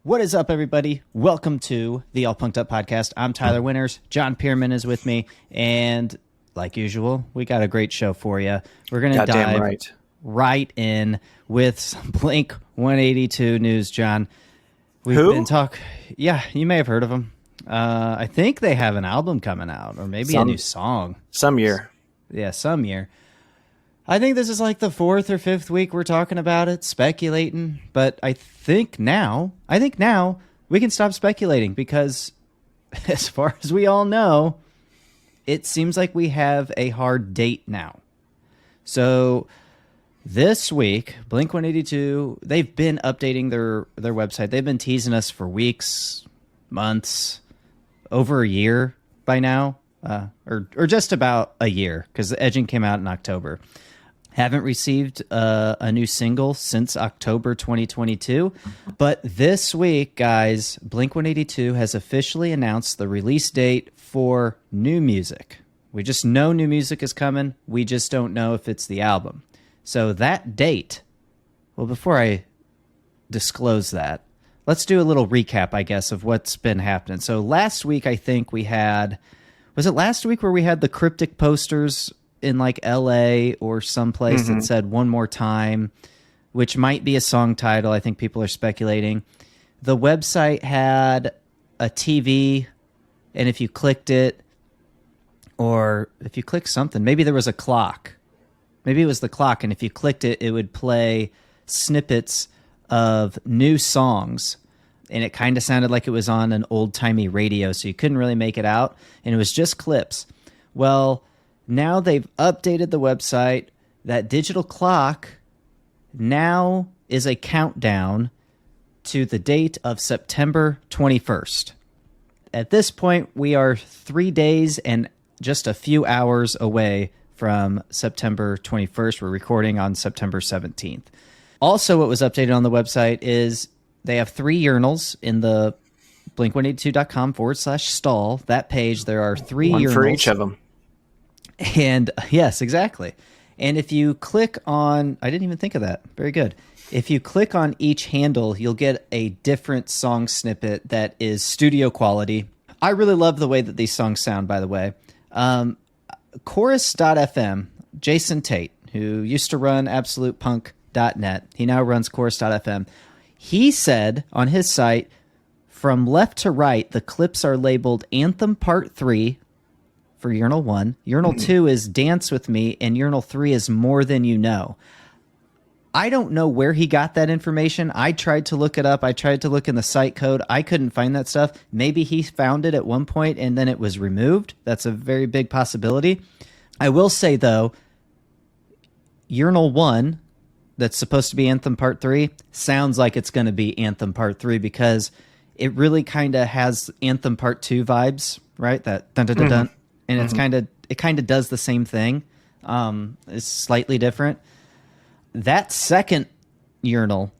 What is up, everybody? Welcome to the All Punked Up Podcast. I'm Tyler Winters. John Pierman is with me. And like usual, we got a great show for you. We're going to dive right in with some blink-182 news, John. We've been talking. Yeah, you may have heard of them. I think they have an album coming out, or maybe a new song. Some year. Yeah, some year. I think this is like the fourth or fifth week we're talking about it, speculating. But I think now we can stop speculating because, as far as we all know, it seems like we have a hard date now. So this week, Blink-182, they've been updating their website. They've been teasing us for weeks, months, over a year by now, or just about a year, because the Edging came out in October. Haven't received a new single since October 2022. But this week, guys, Blink-182 has officially announced the release date for new music. We just know new music is coming. We just don't know if it's the album. So that date, well, before I disclose that, let's do a little recap, I guess, of what's been happening. So last week, I think we had, was it last week where we had the cryptic posters in like LA or someplace that said "One More Time," which might be a song title. I think people are speculating. The website had a TV, and if you clicked it, or if you clicked something, maybe there was a clock. Maybe it was the clock, and if you clicked it, it would play snippets of new songs, and it kind of sounded like it was on an old-timey radio, so you couldn't really make it out, and it was just clips. Well, now they've updated the website. That digital clock now is a countdown to the date of September 21st. At this point, we are 3 days and just a few hours away from September 21st. We're recording on September 17th. Also, what was updated on the website is they have 3 urinals in the blink182.com/stall. That page, there are 3 urinals. One for each of them. And yes, exactly. And if you click on, I didn't even think of that. Very good. If you click on each handle, you'll get a different song snippet that is studio quality. I really love the way that these songs sound, by the way. Chorus.fm, Jason Tate, who used to run AbsolutePunk.net, he now runs Chorus.fm. He said on his site, from left to right, the clips are labeled Anthem Part 3, for Urinal 1. Urinal 2 is Dance With Me, and Urinal 3 is More Than You Know. I don't know where he got that information. I tried to look it up. I tried to look in the site code. I couldn't find that stuff. Maybe he found it at one point and then it was removed. That's a very big possibility. I will say, though, Urinal 1, that's supposed to be Anthem Part 3, sounds like it's going to be Anthem Part 3 because it really kind of has Anthem Part 2 vibes, right? That dun-dun-dun-dun. And it's it kind of does the same thing. It's slightly different. That second urinal,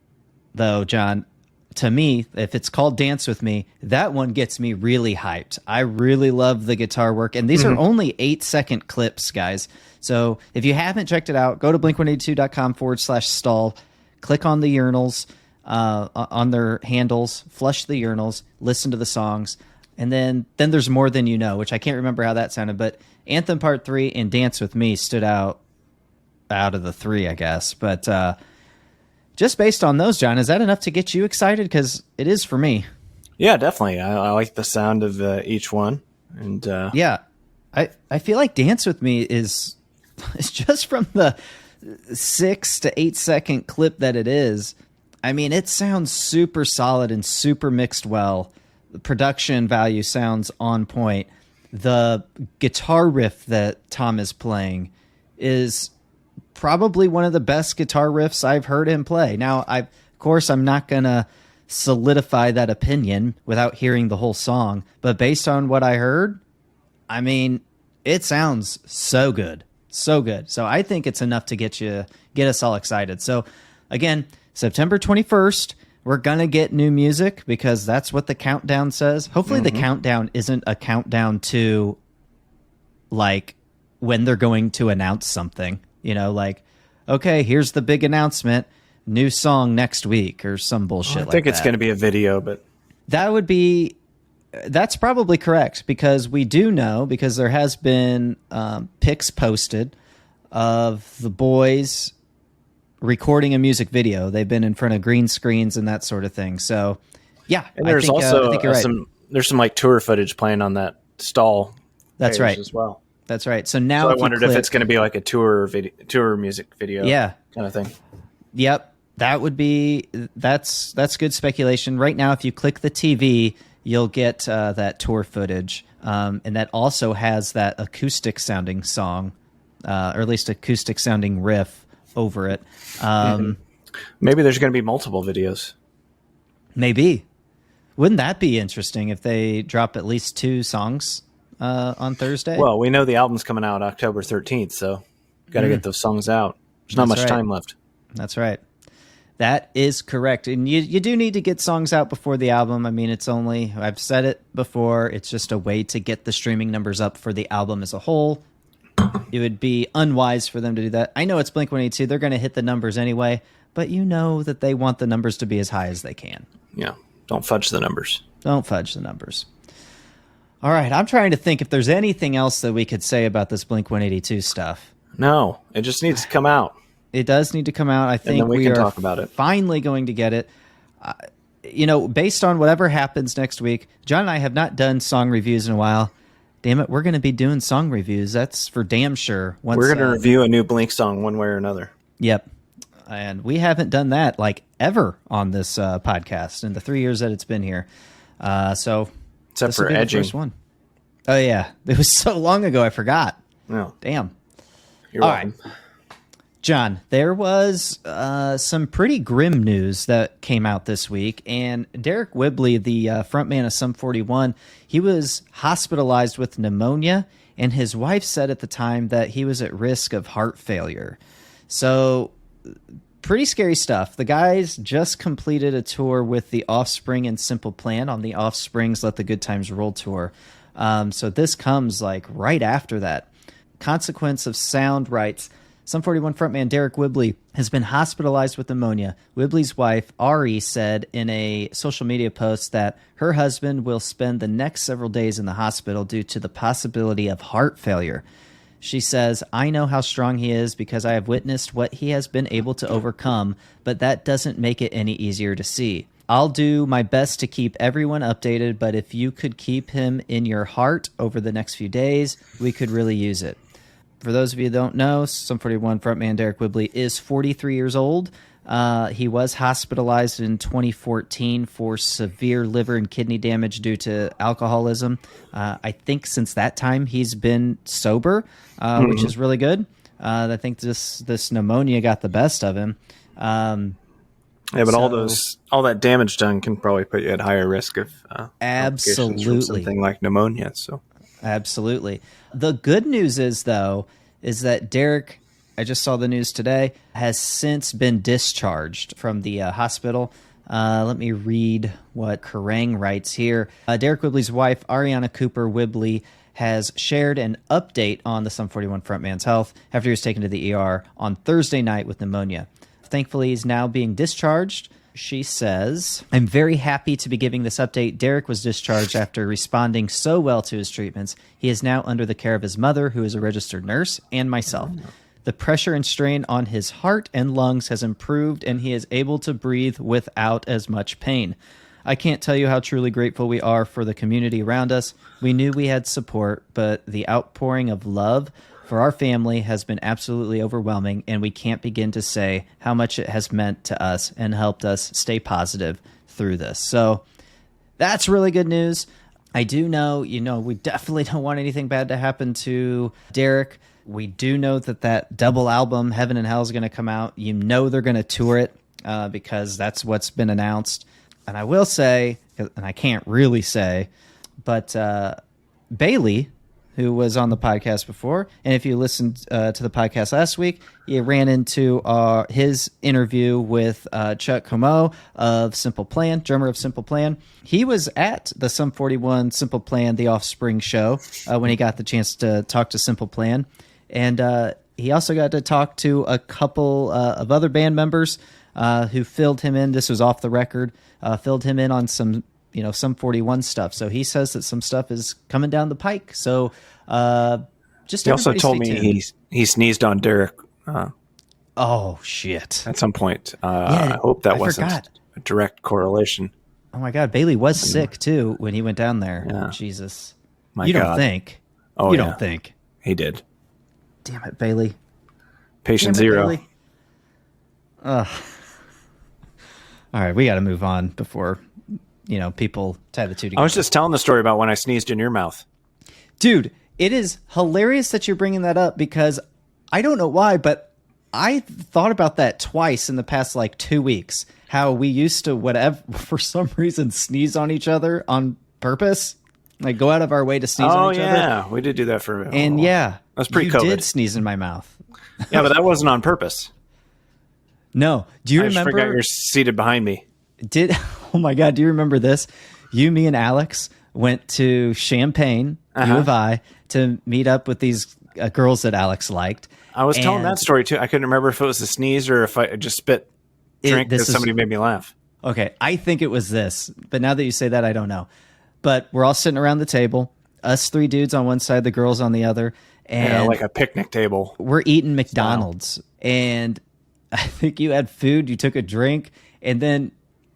though, John, to me, if it's called Dance With Me, that one gets me really hyped. I really love the guitar work. And these are only 8-second clips, guys. So if you haven't checked it out, go to blink182.com/stall, click on the urinals, on their handles, flush the urinals, listen to the songs. And then there's More Than You Know, which I can't remember how that sounded, but Anthem Part 3 and Dance With Me stood out of the 3, I guess. But just based on those, John, is that enough to get you excited? Because it is for me. Yeah, definitely. I like the sound of each one. And yeah, I feel like Dance With Me is just from the 6 to 8 second clip that it is. I mean, it sounds super solid and super mixed well. The production value sounds on point. The guitar riff that Tom is playing is probably one of the best guitar riffs I've heard him play. Now, of course, I'm not going to solidify that opinion without hearing the whole song, but based on what I heard, I mean, it sounds so good. So good. So I think it's enough to get us all excited. So again, September 21st, we're going to get new music because that's what the countdown says. Hopefully the countdown isn't a countdown to like when they're going to announce something, you know, like, okay, here's the big announcement. new song next week or some bullshit like that. I think it's going to be a video, but that's probably correct, because we do know, because there has been pics posted of the boys recording a music video. They've been in front of green screens and that sort of thing. So yeah, and there's I think you're right. There's some like tour footage playing on that stall. That's right as well. That's right. So now I wondered if it's going to be like a tour music video, kind of thing. Yep, that would be that's good speculation. Right now, if you click the TV, you'll get that tour footage, and that also has that acoustic sounding song, or at least acoustic sounding riff over it. Maybe there's going to be multiple videos. Maybe. Wouldn't that be interesting if they drop at least 2 songs on Thursday? Well, we know the album's coming out October 13th, so got to get those songs out. There's not much time left. That's right. That is correct. And you do need to get songs out before the album. I mean, I've said it before, it's just a way to get the streaming numbers up for the album as a whole. It would be unwise for them to do that. I know it's Blink-182. They're going to hit the numbers anyway, but you know that they want the numbers to be as high as they can. Yeah. Don't fudge the numbers. Don't fudge the numbers. All right. I'm trying to think if there's anything else that we could say about this Blink-182 stuff. No, it just needs to come out. It does need to come out. I think we can talk about it. Finally going to get it. Based on whatever happens next week, John and I have not done song reviews in a while. Damn it, we're going to be doing song reviews. That's for damn sure. We're going to review a new Blink song one way or another. Yep. And we haven't done that like ever on this podcast in the 3 years that it's been here. So except for edging. The first one. Oh yeah, it was so long ago I forgot. No, damn. You're welcome. All right. John, there was some pretty grim news that came out this week, and Deryck Whibley, the frontman of Sum 41, he was hospitalized with pneumonia, and his wife said at the time that he was at risk of heart failure. So pretty scary stuff. The guys just completed a tour with The Offspring and Simple Plan on the Offspring's Let the Good Times Roll tour. So this comes like right after that. Consequence of Sound writes, Sum 41 frontman Deryck Whibley has been hospitalized with pneumonia. Whibley's wife, Ari, said in a social media post that her husband will spend the next several days in the hospital due to the possibility of heart failure. She says, I know how strong he is because I have witnessed what he has been able to overcome, but that doesn't make it any easier to see. I'll do my best to keep everyone updated, but if you could keep him in your heart over the next few days, we could really use it. For those of you who don't know, Sum 41 frontman Deryck Whibley is 43 years old. He was hospitalized in 2014 for severe liver and kidney damage due to alcoholism. I think since that time he's been sober, which is really good. I think this pneumonia got the best of him. Yeah, but all that damage done can probably put you at higher risk of absolutely from something like pneumonia. So absolutely. The good news is that Deryck, I just saw the news today, has since been discharged from the hospital. Let me read what Kerrang writes here. Deryck Whibley's wife, Ariana Cooper Whibley, has shared an update on the Sum 41 frontman's health after he was taken to the ER on Thursday night with pneumonia. Thankfully, he's now being discharged. She says, I'm very happy to be giving this update. Deryck was discharged after responding so well to his treatments. He is now under the care of his mother, who is a registered nurse, and myself. The pressure and strain on his heart and lungs has improved, and he is able to breathe without as much pain. I can't tell you how truly grateful we are for the community around us. We knew we had support, but the outpouring of love for our family has been absolutely overwhelming, and we can't begin to say how much it has meant to us and helped us stay positive through this. So that's really good news. I do know, we definitely don't want anything bad to happen to Deryck. We do know that double album, Heaven and Hell, is going to come out. They're going to tour it because that's what's been announced. And I will say, and I can't really say, but Bailey, who was on the podcast before, and if you listened to the podcast last week, you ran into his interview with Chuck Como of Simple Plan, drummer of Simple Plan. He was at the Sum 41 Simple Plan, The Offspring show when he got the chance to talk to Simple Plan. And he also got to talk to a couple of other band members. who filled him in. This was off the record. Filled him in on some, some 41 stuff. So he says that some stuff is coming down the pike. So just he also told me he sneezed on Deryck. Oh shit! At some point, I hope that wasn't a direct correlation. Oh my God, Bailey was sick too when he went down there. Yeah. Jesus, you don't think? Oh, you don't think he did? Damn it, Bailey. Patient zero. Bailey. All right, we got to move on before people tie the two together. I was just telling the story about when I sneezed in your mouth, dude. It is hilarious that you're bringing that up because I don't know why, but I thought about that twice in the past 2 weeks. How we used to for some reason sneeze on each other on purpose, go out of our way to sneeze on each other. Oh yeah, we did do that for a minute. And yeah, that's pre-COVID. You did sneeze in my mouth. Yeah, but that wasn't on purpose. No, do you remember? I forgot you're seated behind me. Oh my God, do you remember this? You, me, and Alex went to Champaign, U of I, to meet up with these girls that Alex liked. I was telling that story too. I couldn't remember if it was a sneeze or if I just drink because somebody made me laugh. Okay, I think it was this, but now that you say that, I don't know. But we're all sitting around the table, us three dudes on one side, the girls on the other, and like a picnic table. We're eating McDonald's, and I think you had food, you took a drink, and then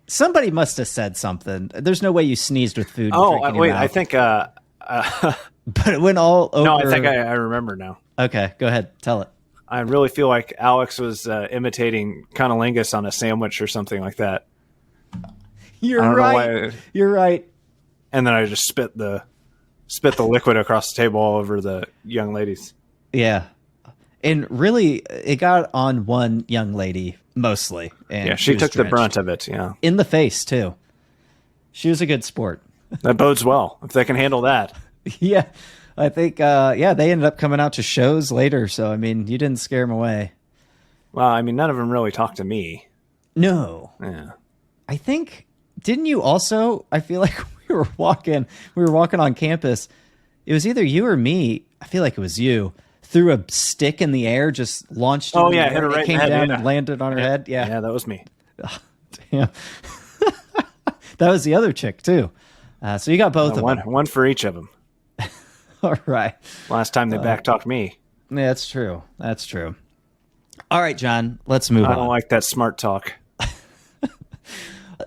somebody must have said something. There's no way you sneezed with food. Oh, wait, I think... but it went all over. No, I think I remember now. Okay, go ahead. Tell it. I really feel like Alex was imitating cunnilingus on a sandwich or something like that. You're right. You're right. And then I just spit the liquid across the table all over the young ladies. Yeah. And really, it got on one young lady mostly. And yeah, she took the brunt of it, yeah. In the face, too. She was a good sport. That bodes well, if they can handle that. Yeah. I think, they ended up coming out to shows later. So, I mean, you didn't scare them away. Well, I mean, none of them really talked to me. No. Yeah. I think, didn't you also, I feel like we were walking on campus. It was either you or me. I feel like it was you. Threw a stick in the air, just launched it. Oh, yeah. Hit her right in the head. It came down and landed on her head. Yeah. Yeah, that was me. Oh, damn. That was the other chick, too. So you got both of them. One for each of them. All right. Last time they backtalked me. Yeah, that's true. That's true. All right, John, let's move on. I don't like that smart talk.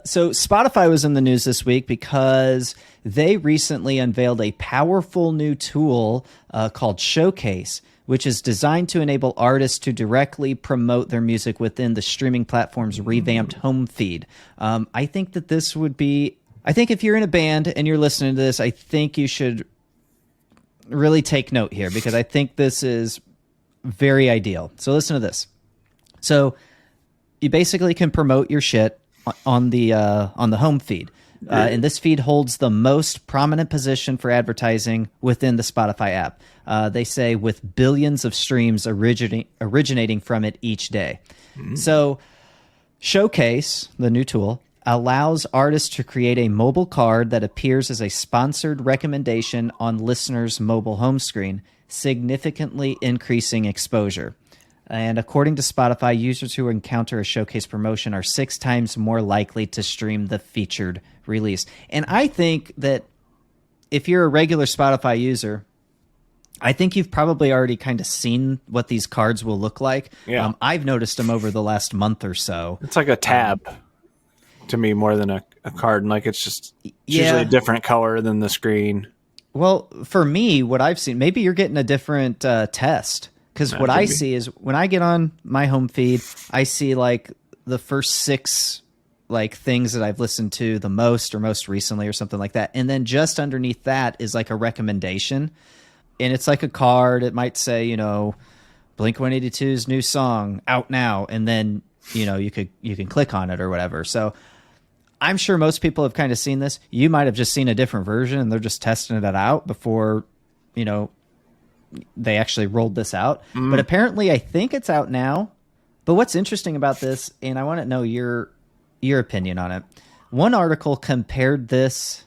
So Spotify was in the news this week because they recently unveiled a powerful new tool called Showcase, which is designed to enable artists to directly promote their music within the streaming platform's revamped home feed. I think that this would be... I think if you're in a band and you're listening to this, I think you should really take note here because I think this is very ideal. So listen to this. So you basically can promote your shit on the home feed. And this feed holds the most prominent position for advertising within the Spotify app. They say with billions of streams originating from it each day. Mm-hmm. So Showcase, the new tool, allows artists to create a mobile card that appears as a sponsored recommendation on listeners' mobile home screen, significantly increasing exposure. And according to Spotify, users who encounter a Showcase promotion are 6 times more likely to stream the featured release. And I think that if you're a regular Spotify user, I think you've probably already kind of seen what these cards will look like. Yeah. I've noticed them over the last month or so. It's like a tab to me more than a card. And it's just usually a different color than the screen. Well, for me, what I've seen, maybe you're getting a different test. Because what I see is when I get on my home feed, I see the first 6 things that I've listened to the most or most recently or something like that. And then just underneath that is a recommendation. And it's like a card. It might say, Blink-182's new song out now. And then, you can click on it or whatever. So I'm sure most people have kind of seen this. You might have just seen a different version and they're just testing it out before, they actually rolled this out. Mm. But apparently I think it's out now. But what's interesting about this, and I want to know your opinion on it. One article compared this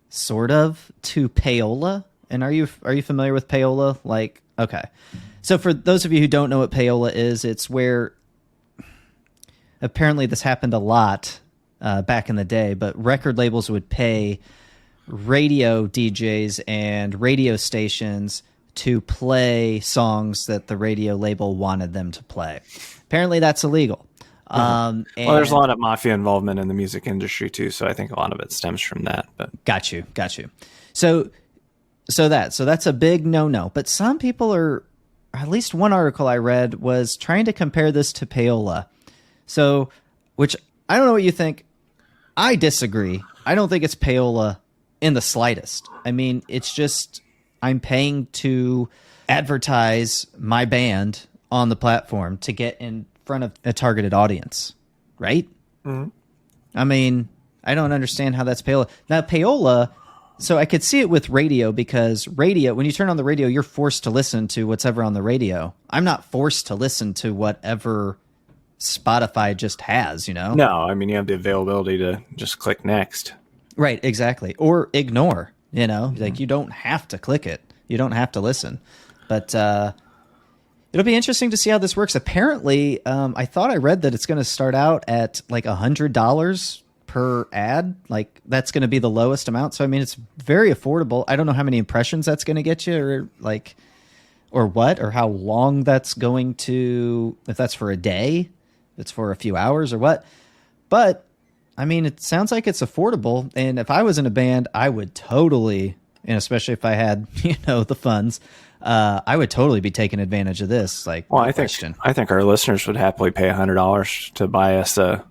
sort of to payola. And are you familiar with payola? Okay. So for those of you who don't know what payola is, it's where apparently this happened a lot back in the day, but record labels would pay radio DJs and radio stations to play songs that the radio label wanted them to play. Apparently that's illegal. Well, there's a lot of mafia involvement in the music industry too, so I think a lot of it stems from that. But got you. So that's a big no. But some people are, at least one article I read was trying to compare this to payola. So, which I don't know what you think. I disagree. I don't think it's payola in the slightest. I mean, it's just I'm paying to advertise my band on the platform to get in front of a targeted audience, right? Mm-hmm. I mean, I don't understand how that's payola. Now, payola, so I could see it with radio, because radio, when you turn on the radio, you're forced to listen to what's ever on the radio. I'm not forced to listen to whatever Spotify just has, you know? No, I mean, you have the availability to just click next. Right, exactly. Or ignore, you know? Mm-hmm. Like, you don't have to click it. You don't have to listen. But it'll be interesting to see how this works. Apparently, I thought I read that it's going to start out at like $100 per ad. Like, that's going to be the lowest amount. So, I mean, it's very affordable. I don't know how many impressions that's going to get you, or how long that's going to, if that's for a day, if it's for a few hours or what. But, I mean, it sounds like it's affordable. And if I was in a band, I would totally, and especially if I had, the funds, I would totally be taking advantage of this. Like, well, I think our listeners would happily pay $100 to buy us a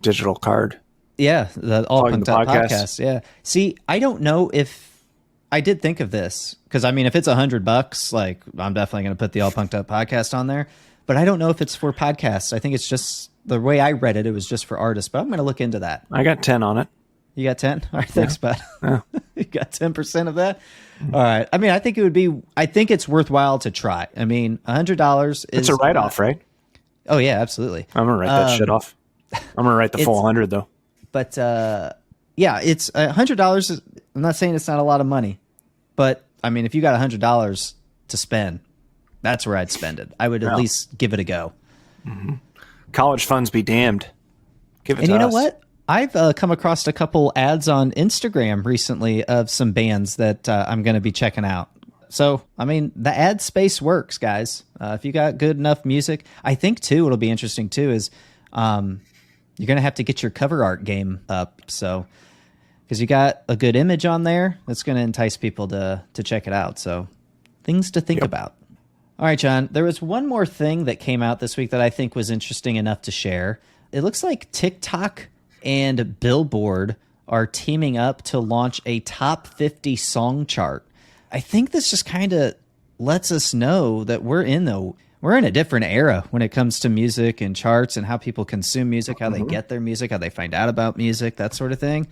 digital card. Yeah, the All Punked Up podcast. Yeah. See, I don't know if I did think of this, because I mean, if it's $100, like, I'm definitely going to put the All Punked Up podcast on there. But I don't know if it's for podcasts. I think it's just the way I read it. It was just for artists. But I'm going to look into that. I got 10 on it. You got 10? All right, thanks, bud. Yeah. You got 10% of that? All right. I mean, I think it's worthwhile to try. I mean, $100 is... It's a write-off, right? Oh, yeah, absolutely. I'm going to write that shit off. I'm going to write the full 100, though. But, yeah, it's $100. I'm not saying it's not a lot of money. But, I mean, if you got $100 to spend, that's where I'd spend it. I would at least give it a go. Mm-hmm. College funds be damned. Give it to us. And you know what? I've come across a couple ads on Instagram recently of some bands that I'm going to be checking out. So, I mean, the ad space works, guys. If you got good enough music, I think, too, it'll be interesting, too, is you're going to have to get your cover art game up. So, because you got a good image on there, that's going to entice people to check it out. So, things to think about. All right, John, there was one more thing that came out this week that I think was interesting enough to share. It looks like TikTok and Billboard are teaming up to launch a top 50 song chart. I think this just kind of lets us know that we're in a different era when it comes to music and charts and how people consume music, how they get their music, how they find out about music, that sort of thing.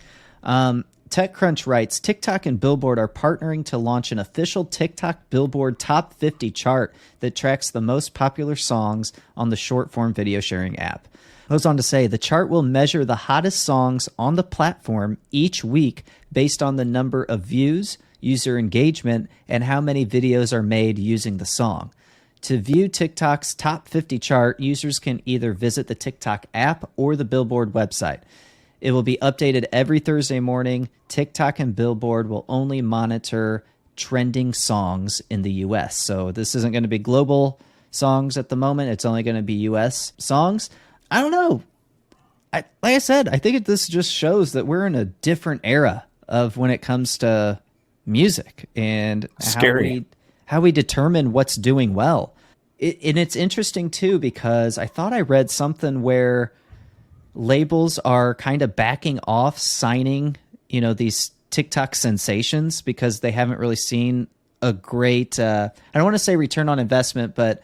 TechCrunch writes, TikTok and Billboard are partnering to launch an official TikTok Billboard Top 50 chart that tracks the most popular songs on the short-form video sharing app. Goes on to say, the chart will measure the hottest songs on the platform each week based on the number of views, user engagement, and how many videos are made using the song. To view TikTok's Top 50 chart, users can either visit the TikTok app or the Billboard website. It will be updated every Thursday morning. TikTok and Billboard will only monitor trending songs in the U.S. So this isn't going to be global songs at the moment. It's only going to be U.S. songs. I don't know. Like I said, I think this just shows that we're in a different era of when it comes to music and how we determine what's doing well. And it's interesting, too, because I thought I read something where labels are kind of backing off signing, these TikTok sensations because they haven't really seen a great, I don't want to say return on investment, but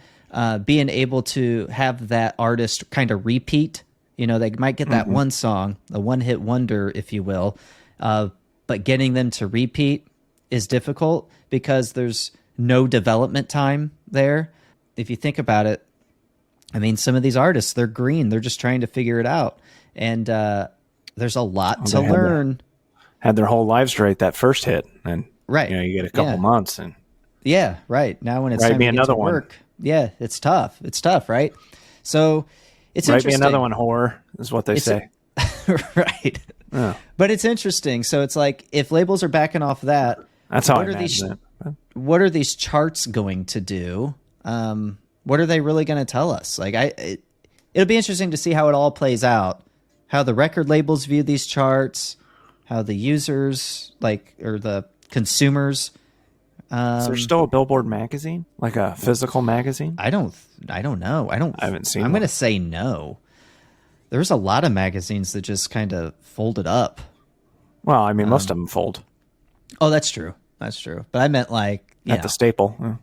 being able to have that artist kind of repeat. They might get that one song, a one-hit wonder, if you will, but getting them to repeat is difficult because there's no development time there. If you think about it, I mean, some of these artists, they're green. They're just trying to figure it out. And there's a lot to learn. Had their whole lives to write that first hit. And right. You get a couple months. And right. Now when it's time to get to work, it's tough. It's tough, right? So It's Write interesting. me another one, whore, is what they say. Right. Oh. But it's interesting. So it's like, if labels are backing off that, That's how I imagine it. what are these charts going to do? What are they really going to tell us? Like, it'll be interesting to see how it all plays out, how the record labels view these charts, how the users, like, or the consumers. Is there still a Billboard magazine, like a physical magazine? I don't know. I haven't seen I'm one. going to say no. There's a lot of magazines that just kind of folded up. Well, I mean, most of them fold. Oh, that's true. That's true. But I meant like At the Staple. Yeah.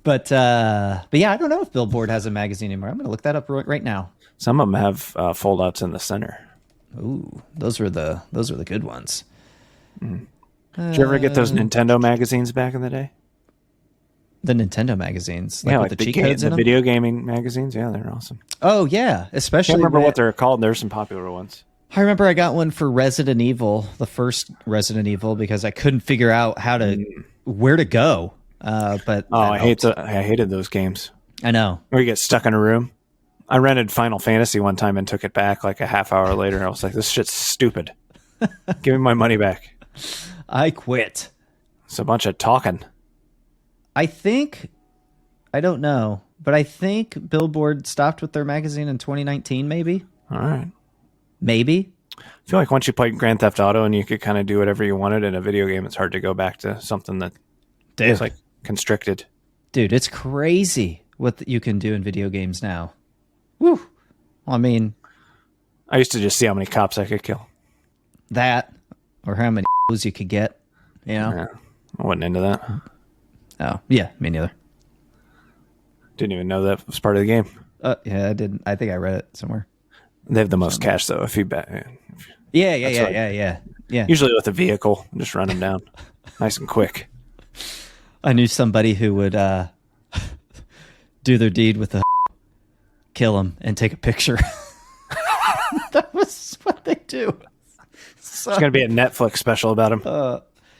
But yeah, I don't know if Billboard has a magazine anymore. I'm going to look that up right now. Some of them have fold-outs in the center. Ooh, those were the good ones. Did you ever get those Nintendo magazines back in the day? The Nintendo magazines, Yeah, with like the cheat codes in the them. video gaming magazines. Yeah, they're awesome. Oh yeah, especially. I can't remember what they're called. There's some popular ones. I remember I got one for Resident Evil, the first Resident Evil, because I couldn't figure out where to go. But I hated those games. I know. Where you get stuck in a room. I rented Final Fantasy one time and took it back like a half hour later. I was like, this shit's stupid. Give me my money back. I quit. It's a bunch of talking. I don't know, but I think Billboard stopped with their magazine in 2019, maybe. All right. Maybe. I feel like once you played Grand Theft Auto and you could kind of do whatever you wanted in a video game, it's hard to go back to something that is like constricted. Dude, it's crazy what you can do in video games now. Woo. I mean, I used to just see how many cops I could kill. That, or how many you could get, you know? Yeah, I wasn't into that. Oh, yeah, me neither. Didn't even know that was part of the game. Yeah, I didn't. I think I read it somewhere. They have the most cash, though. If you bet. Yeah. Usually with a vehicle, just run them down. Nice and quick. I knew somebody who would do their deed with a kill him and take a picture. That was what they do. So, There's going to be a Netflix special about him.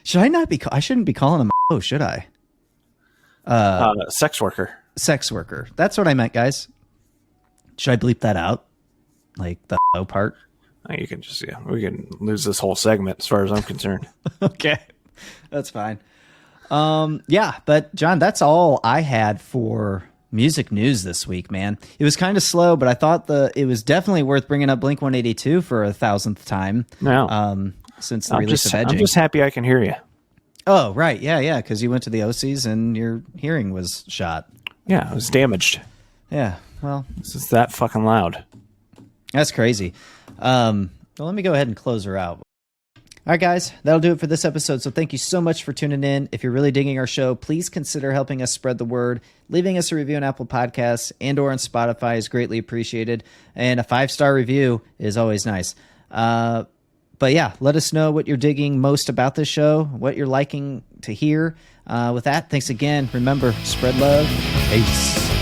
should I not be? I shouldn't be calling him a should I? Sex worker. Sex worker. That's what I meant, guys. Should I bleep that out? Like the part? You can just, we can lose this whole segment as far as I'm concerned. Okay. That's fine. Yeah, but John, that's all I had for music news this week, man. It was kind of slow, but I thought it was definitely worth bringing up Blink-182 for 1,000th time. No. Since the release of Edging. I'm just happy I can hear you. Oh, right. Yeah, because you went to the OCs and your hearing was shot. Yeah, it was damaged. Yeah, well. This is that fucking loud. That's crazy. Well, let me go ahead and close her out. All right, guys, that'll do it for this episode. So thank you so much for tuning in. If you're really digging our show, please consider helping us spread the word. Leaving us a review on Apple Podcasts and or on Spotify is greatly appreciated. And a 5-star review is always nice. But yeah, let us know what you're digging most about this show, what you're liking to hear. With that, thanks again. Remember, spread love. Peace.